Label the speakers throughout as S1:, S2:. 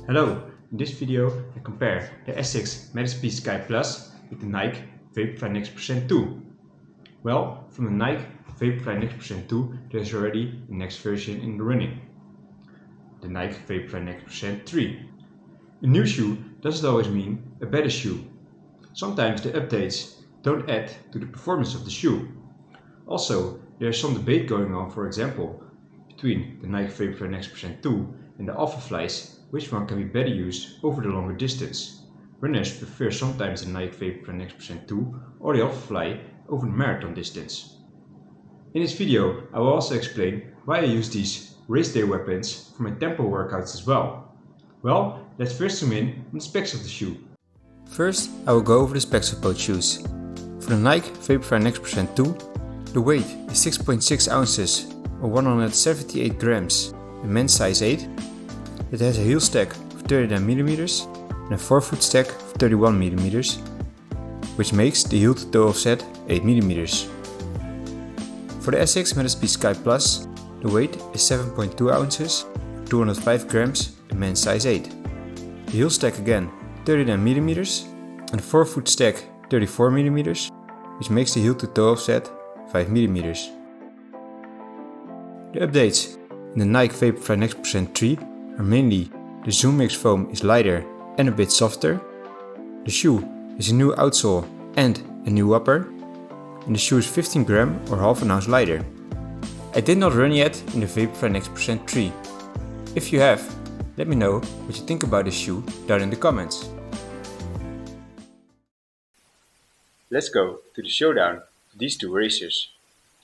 S1: Hello, in this video I compare the Asics Metaspeed Sky Plus with the Nike Vaporfly Next Percent 2. Well, from the Nike Vaporfly Next Percent 2 there's already the next version in the running, the Nike Vaporfly Next Percent 3. A new shoe doesn't always mean a better shoe. Sometimes the updates don't add to the performance of the shoe. Also, there's some debate going on, for example, between the Nike Vaporfly Next Percent 2 and the alphaflies, which one can be better used over the longer distance. Runners prefer sometimes the Nike Vaporfly Next Percent 2 or the alphafly over the marathon distance. In this video I will also explain why I use these race day weapons for my tempo workouts as well. Well, let's first zoom in on the specs of the shoe. First I will go over the specs of both shoes. For the Nike Vaporfly Next Percent 2, the weight is 6.6 ounces or 178 grams in men's size 8. It has a heel stack of 39mm and a forefoot stack of 31mm, which makes the heel to toe offset 8mm. For the Asics Metaspeed Sky Plus, the weight is 7.2 ounces or 205 grams in men's size 8. The heel stack again 39mm and the forefoot stack 34mm, which makes the heel to toe offset 5mm. The updates in the Nike Vaporfly Next Percent 3 are mainly the Zoom Mix foam is lighter and a bit softer, the shoe is a new outsole and a new upper, and the shoe is 15 gram or half an ounce lighter. I did not run yet in the Vaporfly Next Percent 3. If you have, let me know what you think about this shoe down in the comments. Let's go to the showdown of these two racers.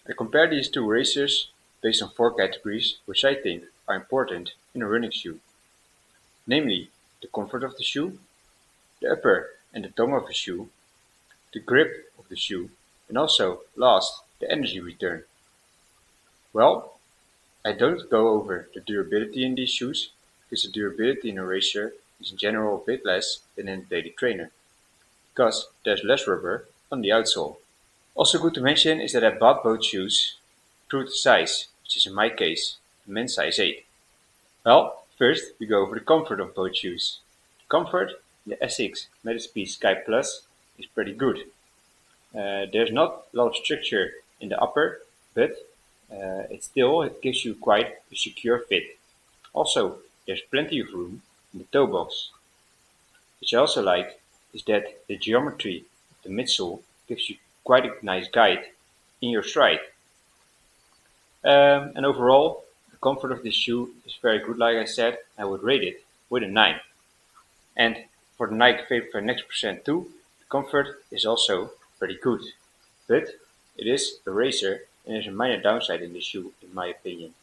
S1: I compare these two racers based on 4 categories which I think are important in a running shoe. Namely, the comfort of the shoe, the upper and the tongue of the shoe, the grip of the shoe, and also, last, the energy return. Well, I don't go over the durability in these shoes, because the durability in a racer is in general a bit less than in a daily trainer, because there's less rubber on the outsole. Also good to mention is that I bought both shoes through the size, which is in my case, the men's size 8. Well, first we go over the comfort of both shoes. The comfort in the Asics Metaspeed Sky Plus is pretty good. There's not a lot of structure in the upper, but it gives you quite a secure fit. Also, there's plenty of room in the toe box. What I also like is that the geometry of the midsole gives you quite a nice guide in your stride. And overall, the comfort of this shoe is very good, like I said. I would rate it with a 9. And for the Nike Vaporfly Next Percent 2, the comfort is also pretty good. But it is a racer and there's a minor downside in the shoe, in my opinion.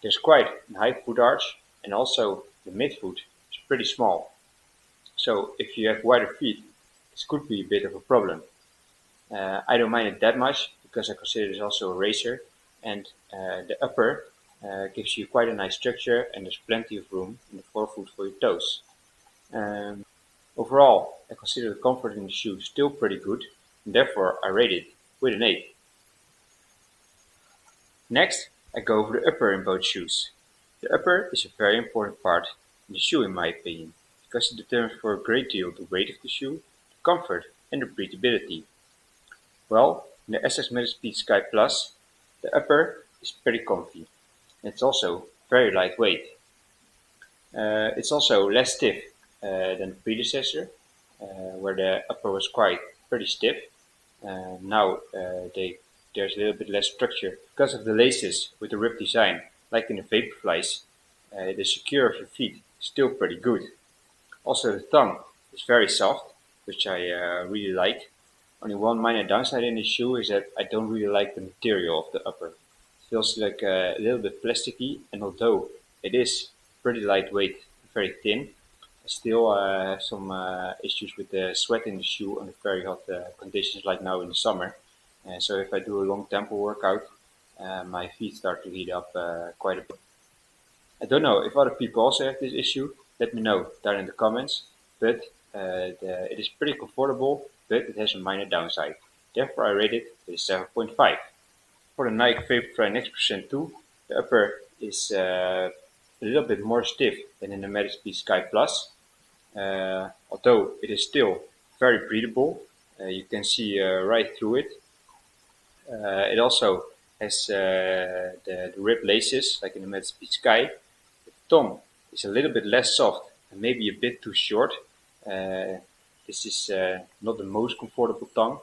S1: There's quite a high foot arch and also the midfoot is pretty small. So if you have wider feet, this could be a bit of a problem. I don't mind it that much because I consider this also a racer, and the upper gives you quite a nice structure and there's plenty of room in the forefoot for your toes. Overall, I consider the comfort in the shoe still pretty good, and therefore I rate it with an 8. Next, I go over the upper in both shoes. The upper is a very important part in the shoe in my opinion, because it determines for a great deal the weight of the shoe, the comfort and the breathability. Well, in the Asics Metaspeed Sky Plus, the upper is pretty comfy, and it's also very lightweight. It's also less stiff than the predecessor, where the upper was quite pretty stiff. Now there's a little bit less structure because of the laces with the rib design, like in the Vaporflies. The secure of your feet is still pretty good. Also the tongue is very soft, which I really like. Only one minor downside in this shoe is that I don't really like the material of the upper. It feels like a little bit plasticky, and although it is pretty lightweight, very thin, I still have some issues with the sweat in the shoe under very hot conditions like now in the summer. So if I do a long tempo workout, my feet start to heat up quite a bit. I don't know if other people also have this issue, let me know down in the comments, but it is pretty comfortable, but it has a minor downside. Therefore I rate it with a 7.5. For the Nike Vaporfly Next Percent 2, the upper is a little bit more stiff than in the Metaspeed Sky Plus, although it is still very breathable. You can see right through it. It also has the ribbed laces like in the Metaspeed Sky. The tongue is a little bit less soft and maybe a bit too short. This is not the most comfortable tongue,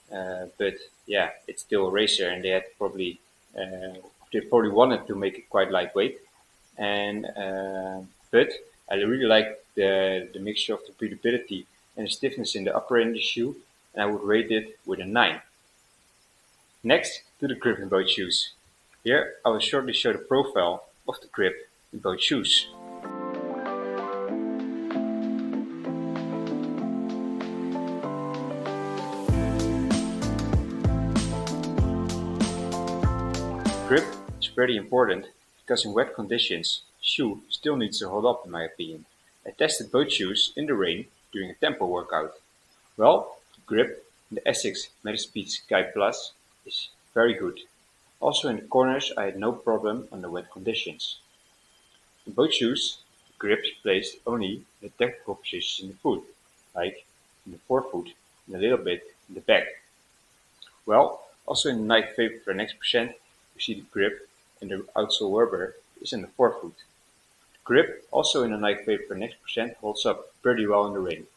S1: but yeah, it's still a racer, and they probably wanted to make it quite lightweight. And but I really like the mixture of the breathability and the stiffness in the upper end of the shoe, and I would rate it with a 9. Next, to the grip in both shoes. Here I will shortly show the profile of the grip in both shoes. Grip is pretty important because in wet conditions, the shoe still needs to hold up in my opinion. I tested both shoes in the rain during a tempo workout. Well, the grip in the Asics Metaspeed Sky Plus is very good. Also in the corners I had no problem under wet conditions. In both shoes, the grip is placed only in the technical positions in the foot, like in the forefoot and a little bit in the back. Well, also in the Nike Vaporfly Next, you see the grip and the outsole rubber is in the forefoot. The grip, also in the Nike Vaporfly Next, holds up pretty well in the rain.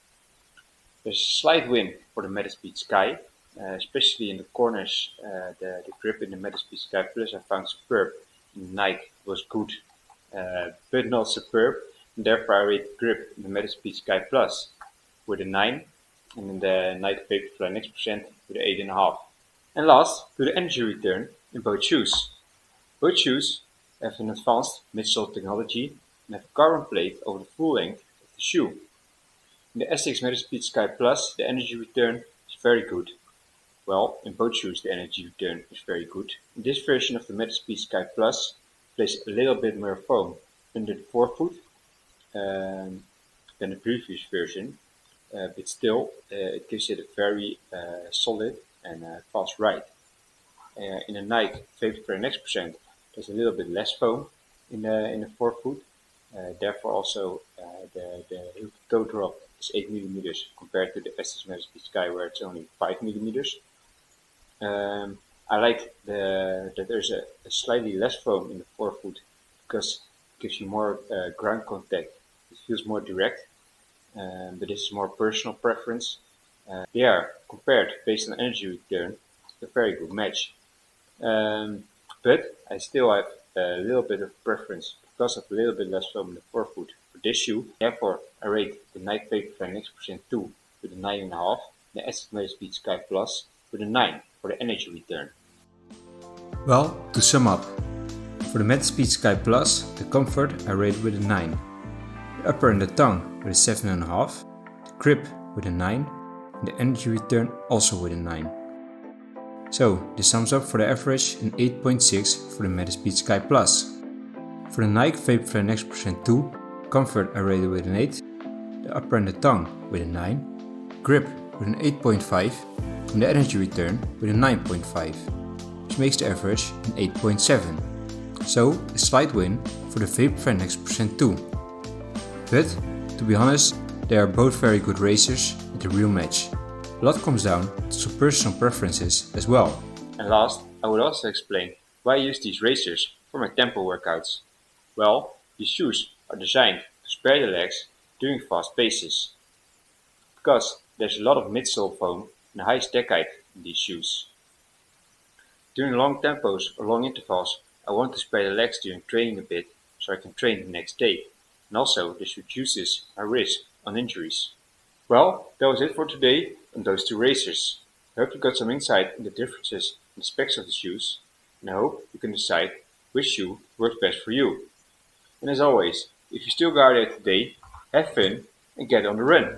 S1: There's a slight wind for the Metaspeed Sky, especially in the corners. The grip in the Metaspeed Sky Plus I found superb. In the Nike was good, but not superb, and therefore I rate the grip in the Metaspeed Sky Plus with a 9, and in the Nike Vaporfly Next with an 8.5. And last, to the energy return in both shoes. Both shoes have an advanced midsole technology and have a carbon plate over the full length of the shoe. In the Asics Metaspeed Sky Plus, the energy return is very good. Well, in both shoes the energy return is very good. In this version of the Metaspeed Sky Plus, place a little bit more foam under the forefoot than the previous version, but still it gives it a very solid and fast ride. In a Nike Vaporfly Next there's a little bit less foam in the forefoot, therefore also the heel to toe drop is 8 mm compared to the Asics Metaspeed Sky where it's only 5 mm. I like that there's a slightly less foam in the forefoot because it gives you more ground contact. It feels more direct, but this is more personal preference. They are compared based on energy return, a very good match. But I still have a little bit of preference because of a little bit less foam in the forefoot for this shoe. Therefore, I rate the Nike Vaporfly Next 2 with a 9.5, the Asics Metaspeed Sky Plus with a 9 for the energy return. Well, to sum up, for the Metaspeed Sky Plus, the comfort I rate with a 9, the upper and the tongue with a 7.5, the grip with a 9, and the energy return also with a 9. So, this sums up for the average an 8.6 for the Metaspeed Sky Plus. For the Nike Vaporfly Next 2, comfort I rated with an 8, the upper and the tongue with a 9, grip with an 8.5, and the energy return with a 9.5, which makes the average an 8.7. So, a slight win for the Vaporfly Next 2. But, to be honest, they are both very good racers with a real match. A lot comes down to some personal preferences as well. And last, I would also explain why I use these racers for my tempo workouts. Well, these shoes are designed to spare the legs during fast paces. Because there's a lot of midsole foam and high stack height in these shoes. During long tempos or long intervals, I want to spare the legs during training a bit so I can train the next day. And also this reduces my risk on injuries. Well, that was it for today on those two racers. I hope you got some insight in the differences in the specs of the shoes, and I hope you can decide which shoe works best for you. And as always, if you still got it today, have fun and get on the run!